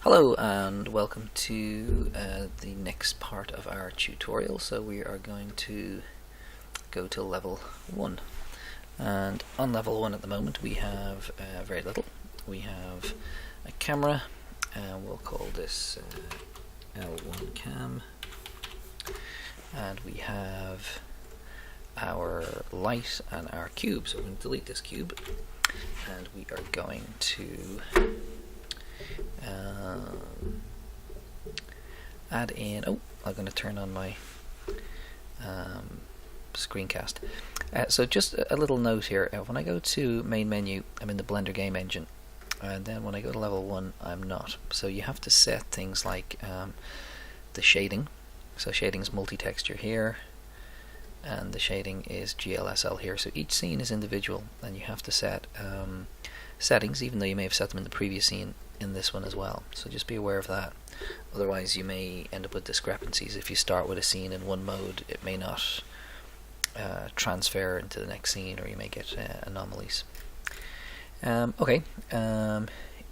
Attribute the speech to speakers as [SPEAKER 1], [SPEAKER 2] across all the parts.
[SPEAKER 1] Hello and welcome to the next part of our tutorial. So we are going to go to level 1, and on level 1 at the moment we have very little. We have a camera, and we'll call this L1 cam, and we have our light and our cube. So we're going to delete this cube, and we are going to add in, I'm going to turn on my screencast. So just a little note here, when I go to main menu, I'm in the Blender game engine, and then when I go to level 1, I'm not. So you have to set things like the shading. So shading is multi-texture here, and the shading is GLSL here. So each scene is individual, and you have to set settings, even though you may have set them in the previous scene, in this one as well. So just be aware of that. Otherwise you may end up with discrepancies. If you start with a scene in one mode, it may not transfer into the next scene, or you may get anomalies. In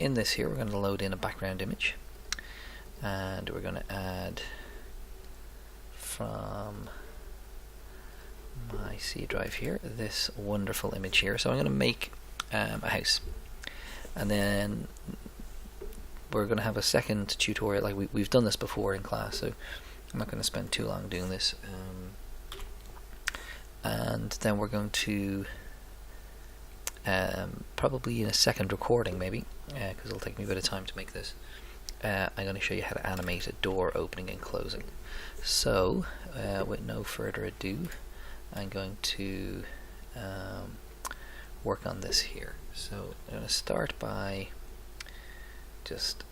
[SPEAKER 1] this here we're going to load in a background image, and we're going to add from my C drive here this wonderful image here. So I'm going to make a house, and then we're going to have a second tutorial. Like we've done this before in class, so I'm not going to spend too long doing this. And then we're going to probably in a second recording, maybe, because it'll take me a bit of time to make this. I'm going to show you how to animate a door opening and closing. So, with no further ado, I'm going to work on this here. So I'm going to start by just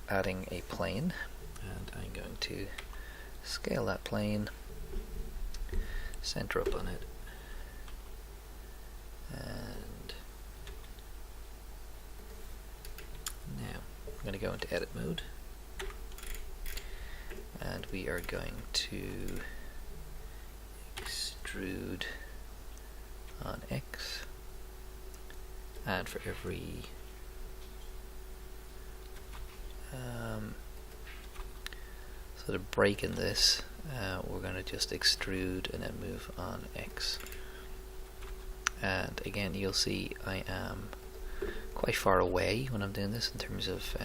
[SPEAKER 1] adding a plane, and I'm going to scale that plane, center up on it, and now I'm going to go into edit mode, and we are going to extrude on X, and for every sort of break in this, we're going to just extrude and then move on X. And again, you'll see I am quite far away when I'm doing this in terms of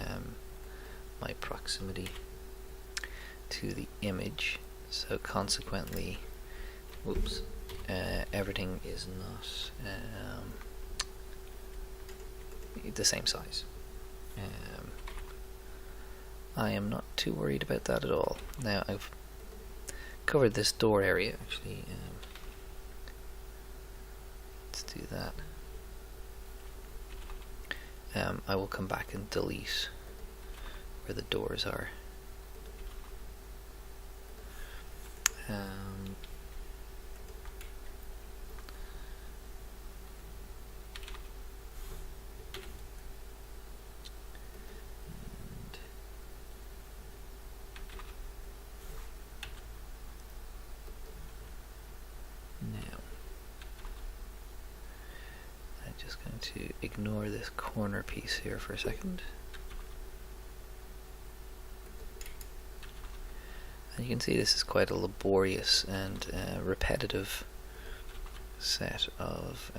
[SPEAKER 1] my proximity to the image, so consequently everything is not the same size. I am not too worried about that at all. Now I've covered this door area, actually. Let's do that. I will come back and delete where the doors are. To ignore this corner piece here for a second, and you can see this is quite a laborious and repetitive set of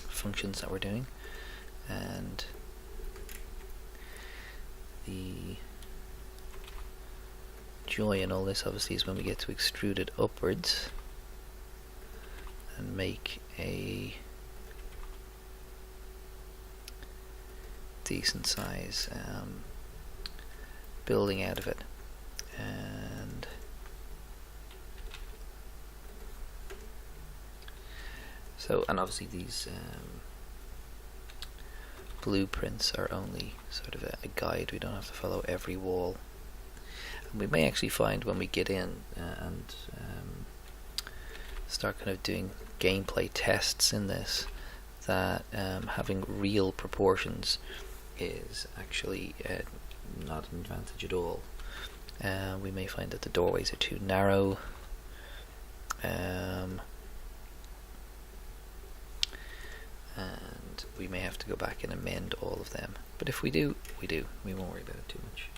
[SPEAKER 1] functions that we're doing, and the joy in all this obviously is when we get to extrude it upwards and make a decent size building out of it. And so, and obviously these blueprints are only sort of a guide. We don't have to follow every wall. And we may actually find when we get in and start kind of doing gameplay tests in this, that having real proportions is actually not an advantage at all. We may find that the doorways are too narrow, and we may have to go back and amend all of them. But if we do, we do. We won't worry about it too much.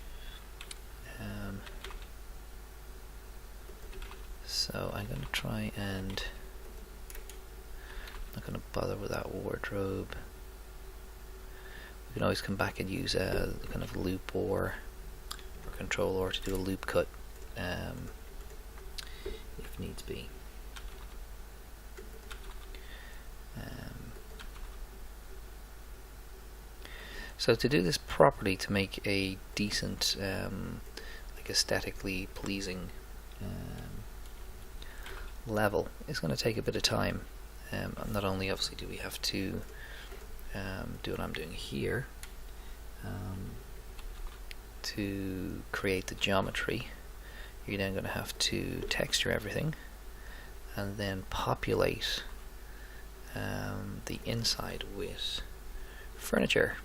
[SPEAKER 1] So I'm going to try and... not going to bother with that wardrobe. We can always come back and use a kind of loop or control or to do a loop cut if needs be. So to do this properly, to make a decent, like aesthetically pleasing level, it's going to take a bit of time. Not only obviously do we have to do what I'm doing here to create the geometry, you're then going to have to texture everything and then populate the inside with furniture.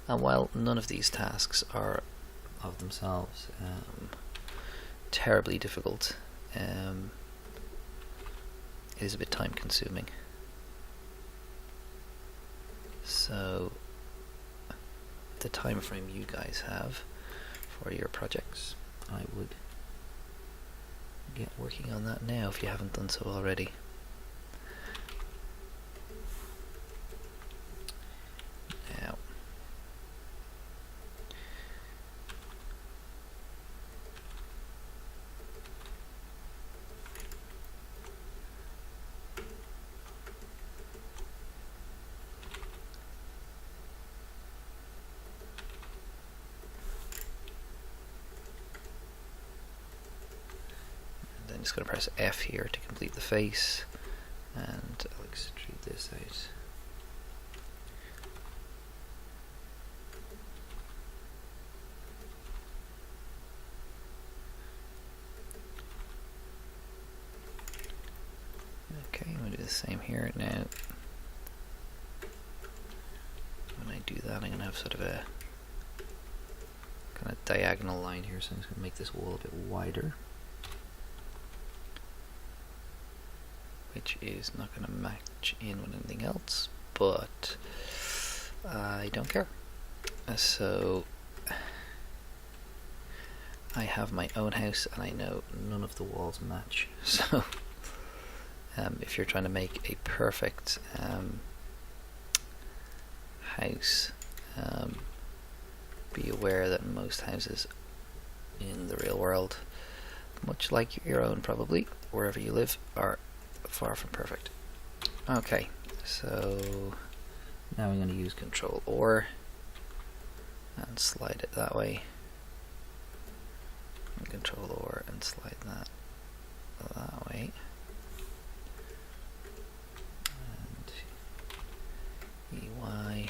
[SPEAKER 1] And while none of these tasks are of themselves terribly difficult, it is a bit time consuming. So the time frame you guys have for your projects, I would get working on that now if you haven't done so already. Now, I'm just going to press F here to complete the face, and I'll extrude this out. Okay, I'm going to do the same here. Now, when I do that, I'm going to have sort of a kind of diagonal line here, so I'm just going to make this wall a bit wider, which is not going to match in with anything else, but I don't care. So I have my own house and I know none of the walls match, so if you're trying to make a perfect house, be aware that most houses in the real world, much like your own probably, wherever you live, are far from perfect. Okay, so now I'm going to use Control or and slide it that way, and Control or and slide that way, and EY.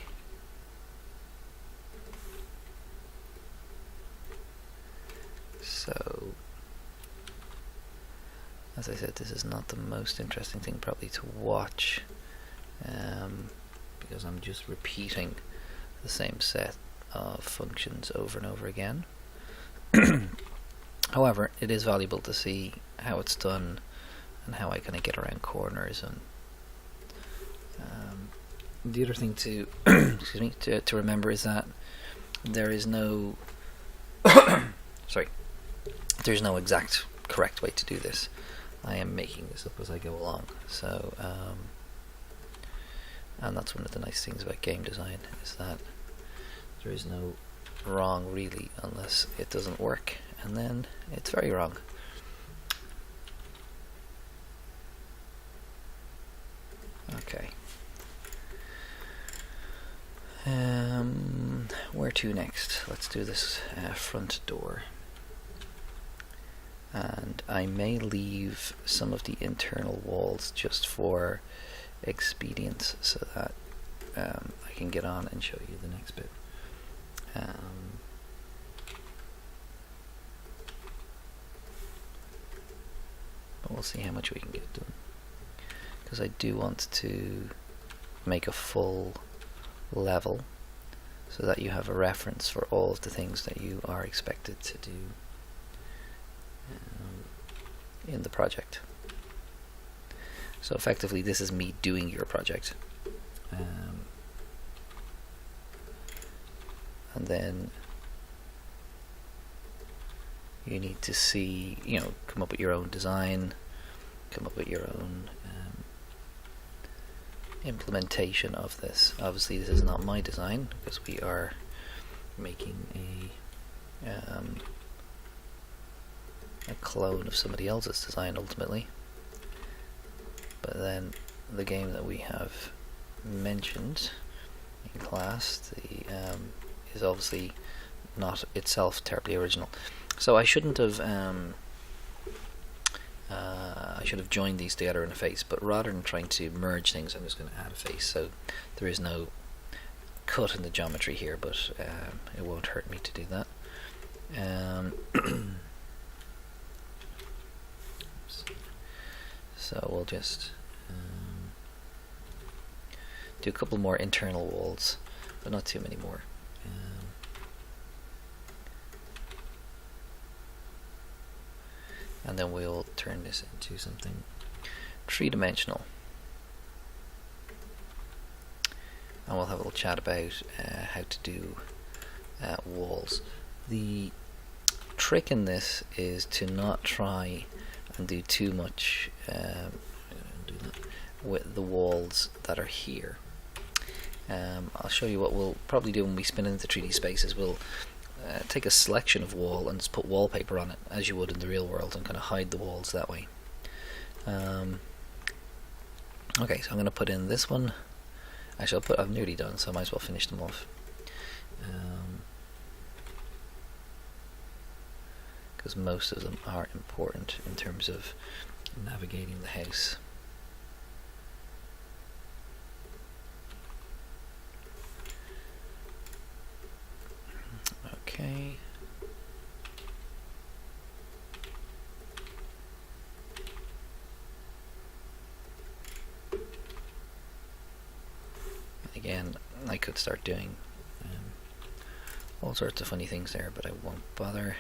[SPEAKER 1] So as I said, this is not the most interesting thing probably to watch, because I'm just repeating the same set of functions over and over again. However, it is valuable to see how it's done and how I kind of get around corners. And the other thing to excuse me, to remember is that there is no sorry, there's no exact correct way to do this. I am making this up as I go along, so and that's one of the nice things about game design, is that there is no wrong really, unless it doesn't work, and then it's very wrong. Okay. Where to next? Let's do this front door. And I may leave some of the internal walls just for expedience, so that I can get on and show you the next bit. But we'll see how much we can get done, because I do want to make a full level so that you have a reference for all of the things that you are expected to do in the project. So effectively this is me doing your project. and then you need to see, come up with your own design, come up with your own implementation of this. Obviously this is not my design because we are making a clone of somebody else's design ultimately. But then the game that we have mentioned in class is obviously not itself terribly original. So I shouldn't have I should have joined these together in a face, but rather than trying to merge things, I'm just going to add a face. So there is no cut in the geometry here, but it won't hurt me to do that. So we'll just do a couple more internal walls, but not too many more. And then we'll turn this into something three-dimensional. And we'll have a little chat about how to do walls. The trick in this is to not try and do too much with the walls that are here. I'll show you what we'll probably do when we spin into 3D spaces. We'll take a selection of wall and just put wallpaper on it as you would in the real world and kind of hide the walls that way. Okay, so I'm going to put in this one. Actually, I'm nearly done, so I might as well finish them off. Because most of them are important in terms of navigating the house. Okay. Again, I could start doing all sorts of funny things there, but I won't bother.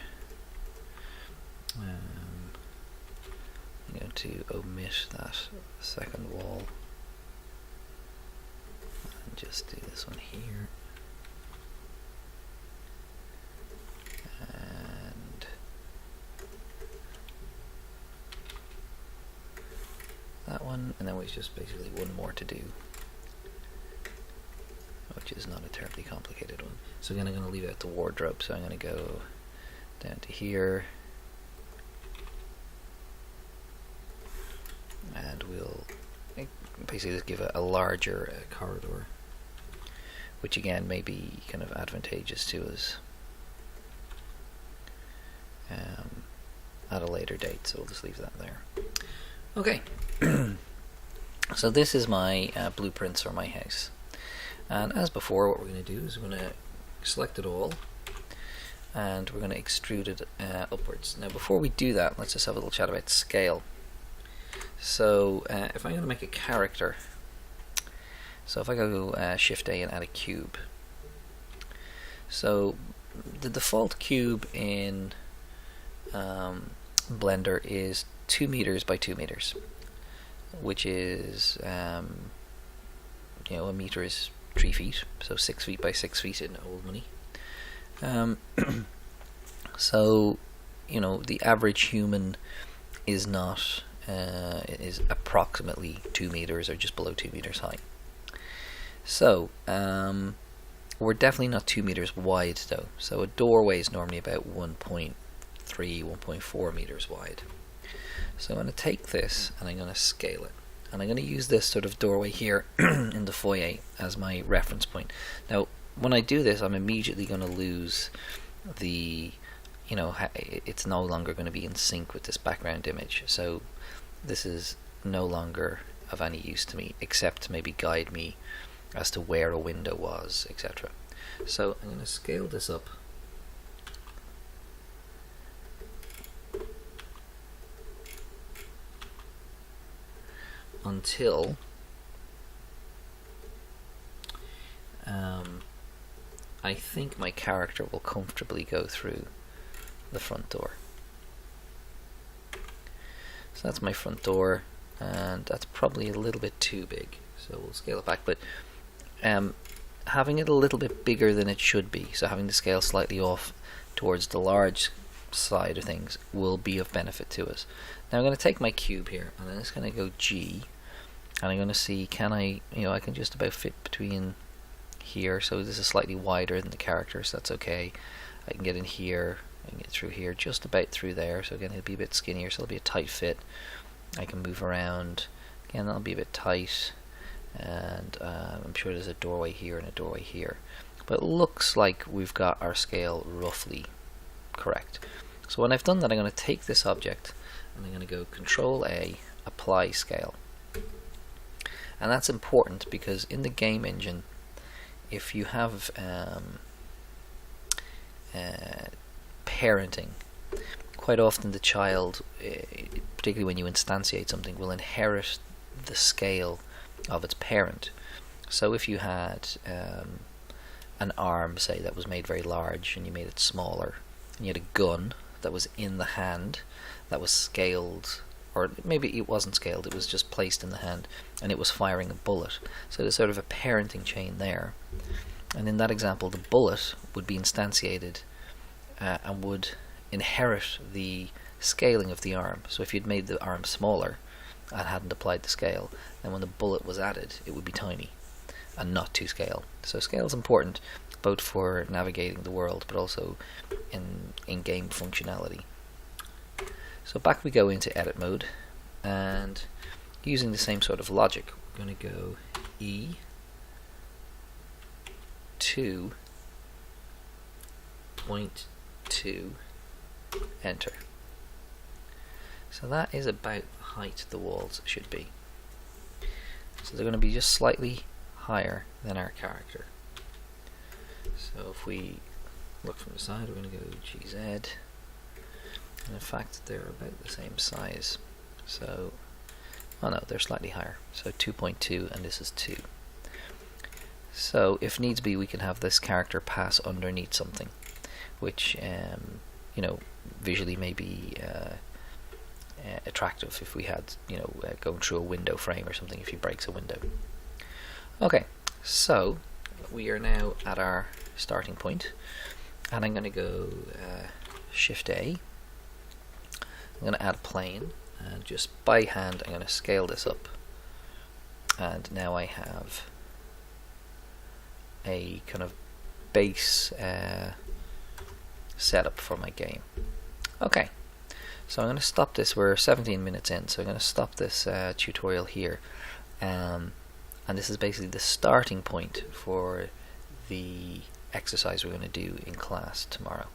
[SPEAKER 1] I'm going to omit that second wall and just do this one here. And that one, and then we've just basically one more to do, which is not a terribly complicated one. So again, I'm going to leave out the wardrobe, so I'm going to go down to here, and we'll basically just give a larger corridor, which again may be kind of advantageous to us at a later date, so we'll just leave that there. Okay, so this is my blueprints for my house, and as before, what we're going to do is we're going to select it all and we're going to extrude it upwards. Now before we do that, let's just have a little chat about scale. So if I'm going to make a character, so if I go Shift A and add a cube, so the default cube in Blender is 2 meters by 2 meters, which is a meter is 3 feet, so 6 feet by 6 feet in old money. So the average human is not is approximately 2 meters or just below 2 meters high. So we're definitely not 2 meters wide though. So a doorway is normally about 1.3, 1.4 meters wide. So I'm going to take this and I'm going to scale it. And I'm going to use this sort of doorway here in the foyer as my reference point. Now, when I do this, I'm immediately going to lose the, it's no longer going to be in sync with this background image. So this is no longer of any use to me, except to maybe guide me as to where a window was, etc. So I'm going to scale this up until I think my character will comfortably go through the front door. So that's my front door, and that's probably a little bit too big, so we'll scale it back. But having it a little bit bigger than it should be, so having the scale slightly off towards the large side of things, will be of benefit to us. Now I'm going to take my cube here, and I'm just going to go G, and I'm going to see, can I, I can just about fit between here, so this is slightly wider than the character, so that's okay. I can get in here, I can get through here, just about through there, so again it'll be a bit skinnier, so it'll be a tight fit. I can move around, again that'll be a bit tight, and I'm sure there's a doorway here and a doorway here, but it looks like we've got our scale roughly correct. So when I've done that, I'm going to take this object and I'm going to go Control A, apply scale. And that's important because in the game engine, if you have parenting, quite often the child, particularly when you instantiate something, will inherit the scale of its parent. So if you had an arm, say, that was made very large and you made it smaller, and you had a gun that was in the hand that was scaled, or maybe it wasn't scaled, it was just placed in the hand and it was firing a bullet, so there's sort of a parenting chain there. And in that example, the bullet would be instantiated and would inherit the scaling of the arm. So if you'd made the arm smaller and hadn't applied the scale, then when the bullet was added, it would be tiny and not to scale. So scale is important both for navigating the world but also in game functionality. So back we go into edit mode, and using the same sort of logic, we're going to go E, 2.2, enter. So that is about the height the walls should be. So they're going to be just slightly higher than our character. So if we look from the side, we're going to go GZ, and in fact they're about the same size. So, oh no, they're slightly higher. So 2.2 and this is 2. So if needs be, we can have this character pass underneath something, which visually may be attractive if we had going through a window frame or something, if he breaks a window. Okay, so we are now at our starting point, and I'm going to go Shift A. I'm going to add a plane, and just by hand I'm going to scale this up, and now I have a kind of base setup for my game. Okay, so I'm going to stop this. We're 17 minutes in, so I'm going to stop this tutorial here, and this is basically the starting point for the exercise we're going to do in class tomorrow.